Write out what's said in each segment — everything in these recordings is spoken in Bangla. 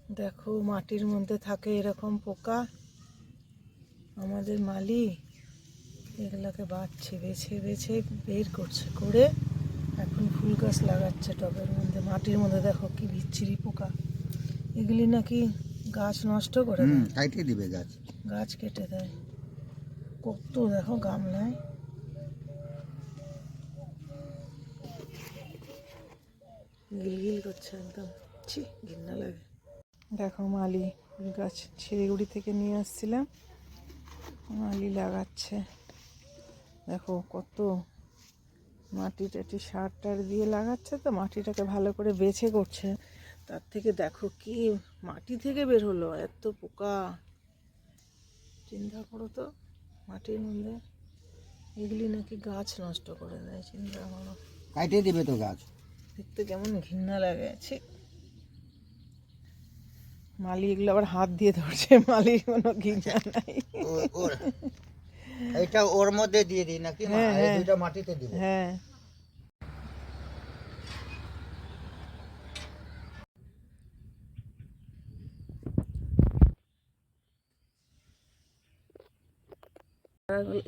দেখো মাটির মধ্যে থাকে এরকম পোকা, আমাদের মালি এগুলোকে বাছছে, বেছে বেছে বের করছে, করে এখন ফুল গাছ লাগাচ্ছে টবের মধ্যে। মাটির মধ্যে দেখো কি বিচ্ছিরি পোকা, এগুলি নাকি গাছ নষ্ট করে দেয়, কাটে দিবে গাছ, গাছ কেটে দেয়। কত দেখো গামলায়, গিলগিল করছে একদম, ছি ঘৃণা লাগে। দেখো মালি ফুল গাছ শিলিগুড়ি থেকে নিয়ে আসছিলাম, মালি লাগাচ্ছে। দেখো কত মাটি টাটি সার টার দিয়ে লাগাচ্ছে, তো মাটিটাকে ভালো করে বেছে করছে। তার থেকে দেখো কি মাটি থেকে বের হলো এত পোকা, চিন্তা করো তো। মাটির মধ্যে এগুলি নাকি গাছ নষ্ট করে দেয়, চিন্তা করো। কাটে দিবে তো গাছ, দেখতে কেমন ঘৃণা লাগে। ছি, মালি এগুলো আবার হাত দিয়ে ধরছে, মালির কোনো ঘৃণা নাই। এটা ওর মধ্যে দিয়ে দিই নাকি, হ্যাঁ এই হ্যাঁ দুইটা মাটিতে দিব। হ্যাঁ,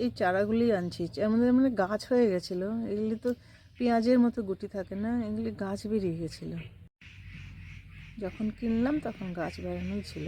এই চারাগুলি আনছি, আমাদের মানে গাছ হয়ে গেছিলো। এগুলি তো পেঁয়াজের মতো গুটি থাকে না, এগুলি গাছ বেরিয়ে গেছিলো। যখন কিনলাম তখন গাছ বেরানোই ছিল।